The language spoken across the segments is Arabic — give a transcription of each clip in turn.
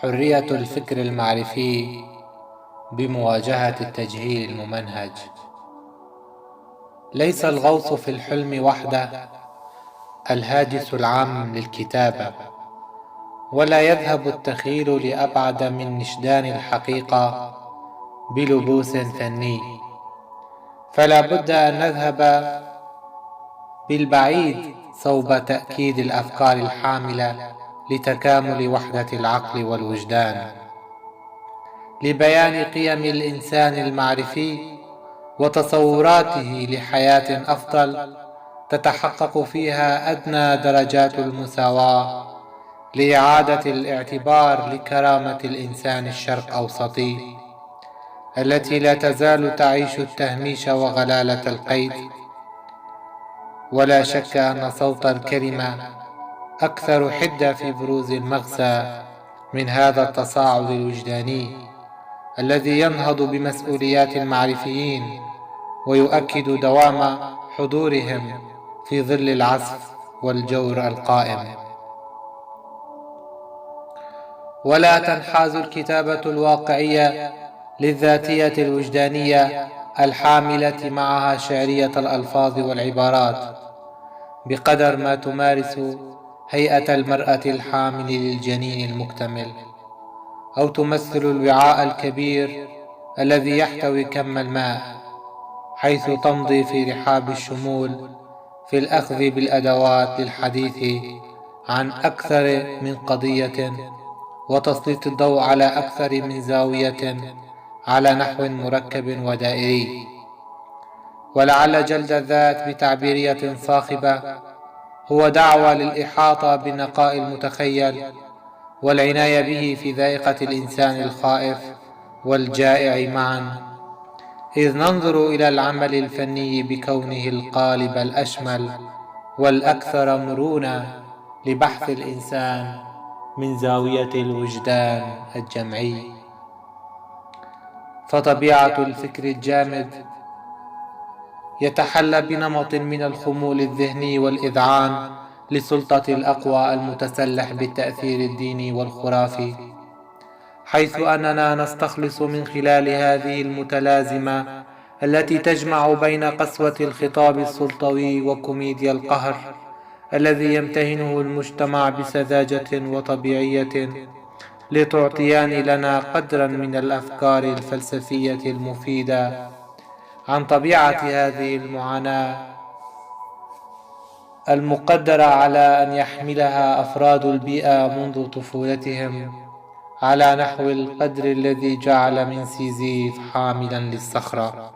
حرية الفكر المعرفي بمواجهة التجهيل الممنهج. ليس الغوص في الحلم وحده الهاجس العام للكتابة، ولا يذهب التخيل لأبعد من نشدان الحقيقة بلبوس فني، فلا بد أن نذهب بالبعيد صوب تأكيد الأفكار الحاملة لتكامل وحدة العقل والوجدان، لبيان قيم الإنسان المعرفي وتصوراته لحياة أفضل تتحقق فيها أدنى درجات المساواة، لإعادة الاعتبار لكرامة الإنسان الشرق أوسطي التي لا تزال تعيش التهميش وغلالة القيد. ولا شك أن صوت الكلمة أكثر حدة في بروز المغزى من هذا التصاعد الوجداني الذي ينهض بمسؤوليات المعرفيين ويؤكد دوام حضورهم في ظل العسف والجور القائم. ولا تنحاز الكتابة الواقعية للذاتية الوجدانية الحاملة معها شعرية الألفاظ والعبارات بقدر ما تمارس هيئة المرأة الحامل للجنين المكتمل، أو تمثل الوعاء الكبير الذي يحتوي كم الماء، حيث تمضي في رحاب الشمول في الأخذ بالأدوات للحديث عن أكثر من قضية وتسليط الضوء على أكثر من زاوية على نحو مركب ودائري. ولعل جلد الذات بتعبيرية صاخبة هو دعوة للإحاطة بالنقاء المتخيل والعناية به في ذائقة الإنسان الخائف والجائع معا، إذ ننظر إلى العمل الفني بكونه القالب الأشمل والأكثر مرونة لبحث الإنسان من زاوية الوجدان الجمعي. فطبيعة الفكر الجامد يتحلى بنمط من الخمول الذهني والإذعان لسلطة الأقوى المتسلح بالتأثير الديني والخرافي، حيث أننا نستخلص من خلال هذه المتلازمة التي تجمع بين قسوة الخطاب السلطوي وكوميديا القهر الذي يمتهنه المجتمع بسذاجة وطبيعية لتعطيان لنا قدرا من الأفكار الفلسفية المفيدة عن طبيعة هذه المعاناة المقدرة على أن يحملها أفراد البيئة منذ طفولتهم، على نحو القدر الذي جعل من سيزيف حاملا للصخرة.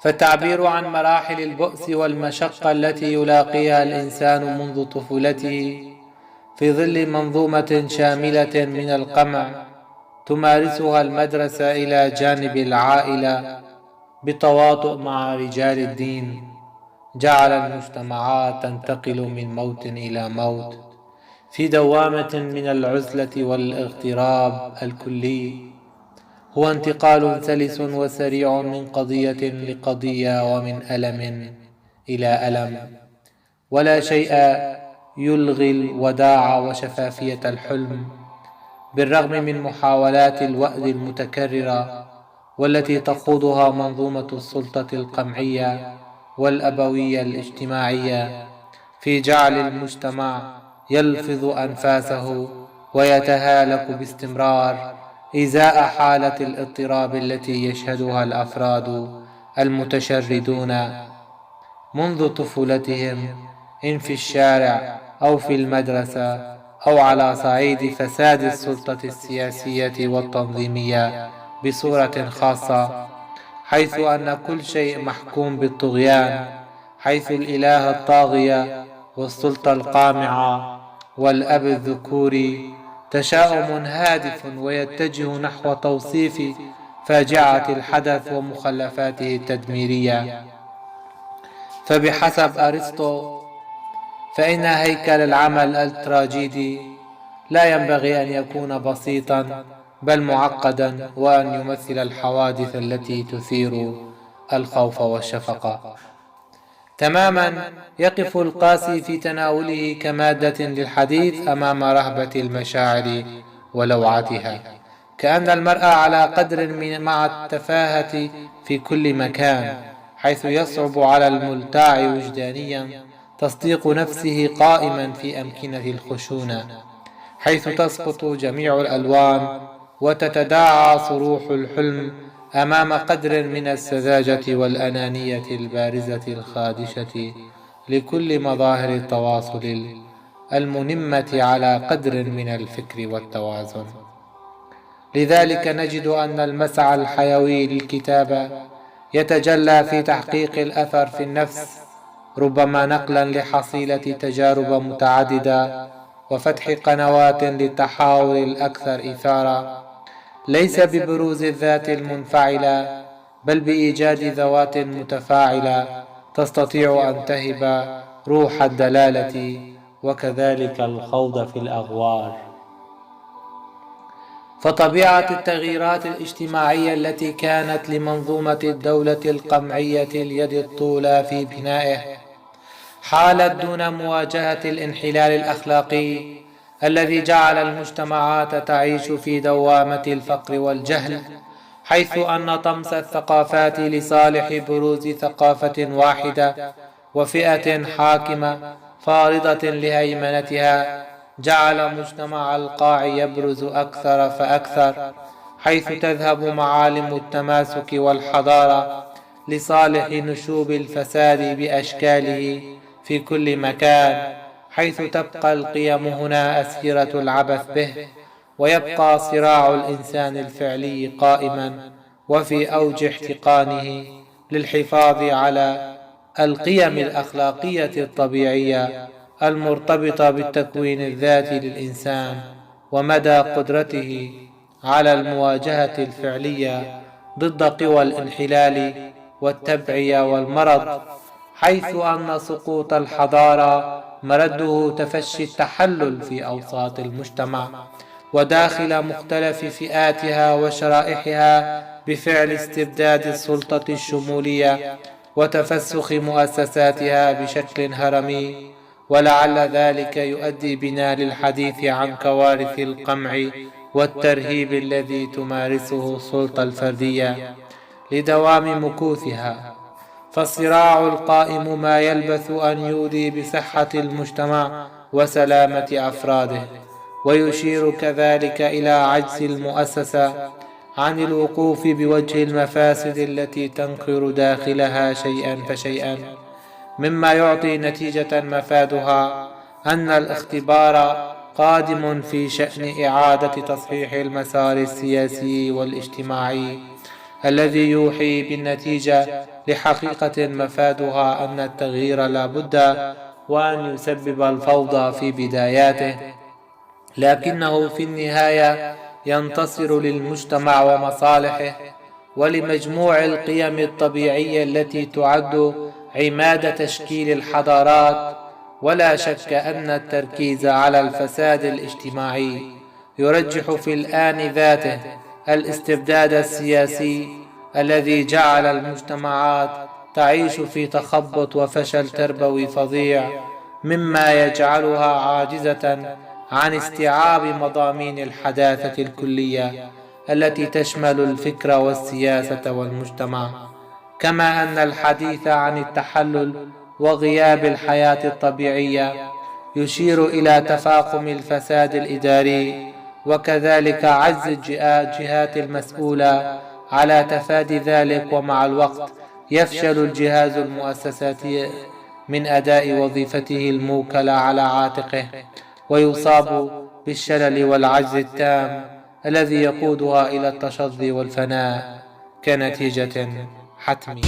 فالتعبير عن مراحل البؤس والمشقة التي يلاقيها الإنسان منذ طفولته في ظل منظومة شاملة من القمع تمارسها المدرسة إلى جانب العائلة بتواطؤ مع رجال الدين، جعل المجتمعات تنتقل من موت إلى موت في دوامة من العزلة والاغتراب الكلي، هو انتقال سلس وسريع من قضية لقضية ومن ألم إلى ألم، ولا شيء يلغي الوداع وشفافية الحلم بالرغم من محاولات الوأد المتكررة والتي تخوضها منظومة السلطة القمعية والأبوية الاجتماعية في جعل المجتمع يلفظ أنفاسه ويتهالك باستمرار إزاء حالة الاضطراب التي يشهدها الأفراد المتشردون منذ طفولتهم، إن في الشارع أو في المدرسة أو على صعيد فساد السلطة السياسية والتنظيمية بصورة خاصة، حيث أن كل شيء محكوم بالطغيان، حيث الإله الطاغية والسلطة القامعة والأب الذكوري تشاؤم هادف ويتجه نحو توصيف فاجعة الحدث ومخلفاته التدميرية. فبحسب أرسطو فإن هيكل العمل التراجيدي لا ينبغي أن يكون بسيطا بل معقدا، وأن يمثل الحوادث التي تثير الخوف والشفقة. تماما يقف القاسي في تناوله كمادة للحديث أمام رهبة المشاعر ولوعتها، كأن المرء على قدر مع التفاهة في كل مكان، حيث يصعب على الملتاع وجدانيا تصديق نفسه قائما في أمكنة الخشونة، حيث تسقط جميع الألوان وتتداعى صروح الحلم أمام قدر من السذاجة والأنانية البارزة الخادشة لكل مظاهر التواصل المنمة على قدر من الفكر والتوازن. لذلك نجد أن المسعى الحيوي للكتابة يتجلى في تحقيق الأثر في النفس، ربما نقلا لحصيلة تجارب متعددة وفتح قنوات للتحاور الأكثر إثارة، ليس ببروز الذات المنفعلة بل بإيجاد ذوات متفاعلة تستطيع أن تهب روح الدلالة وكذلك الخوض في الأغوار. فطبيعة التغييرات الاجتماعية التي كانت لمنظومة الدولة القمعية اليد الطولى في بنائه حالت دون مواجهة الانحلال الأخلاقي الذي جعل المجتمعات تعيش في دوامة الفقر والجهل، حيث أن طمس الثقافات لصالح بروز ثقافة واحدة وفئة حاكمة فارضة لهيمنتها جعل مجتمع القاع يبرز أكثر فأكثر، حيث تذهب معالم التماسك والحضارة لصالح نشوب الفساد بأشكاله في كل مكان، حيث تبقى القيم هنا أسيرة العبث به، ويبقى صراع الإنسان الفعلي قائما وفي أوج احتقانه للحفاظ على القيم الأخلاقية الطبيعية المرتبطة بالتكوين الذاتي للإنسان ومدى قدرته على المواجهة الفعلية ضد قوى الانحلال والتبعية والمرض، حيث أن سقوط الحضارة مرده تفشي التحلل في أوساط المجتمع وداخل مختلف فئاتها وشرائحها بفعل استبداد السلطة الشمولية وتفسخ مؤسساتها بشكل هرمي، ولعل ذلك يؤدي بنا للحديث عن كوارث القمع والترهيب الذي تمارسه السلطة الفردية لدوام مكوثها. فالصراع القائم ما يلبث أن يؤذي بصحة المجتمع وسلامة أفراده، ويشير كذلك إلى عجز المؤسسة عن الوقوف بوجه المفاسد التي تنقر داخلها شيئا فشيئا، مما يعطي نتيجة مفادها أن الاختبار قادم في شأن إعادة تصحيح المسار السياسي والاجتماعي الذي يوحي بالنتيجة لحقيقة مفادها أن التغيير لا بد وأن يسبب الفوضى في بداياته، لكنه في النهاية ينتصر للمجتمع ومصالحه ولمجموع القيم الطبيعية التي تعد عماد تشكيل الحضارات. ولا شك أن التركيز على الفساد الاجتماعي يرجح في الآن ذاته الاستبداد السياسي الذي جعل المجتمعات تعيش في تخبط وفشل تربوي فظيع، مما يجعلها عاجزة عن استيعاب مضامين الحداثة الكلية التي تشمل الفكر والسياسة والمجتمع، كما أن الحديث عن التحلل وغياب الحياة الطبيعية يشير إلى تفاقم الفساد الإداري وكذلك عجز الجهات المسؤولة على تفادي ذلك، ومع الوقت يفشل الجهاز المؤسساتي من أداء وظيفته الموكلة على عاتقه ويصاب بالشلل والعجز التام الذي يقودها إلى التشظي والفناء كنتيجة حتمية.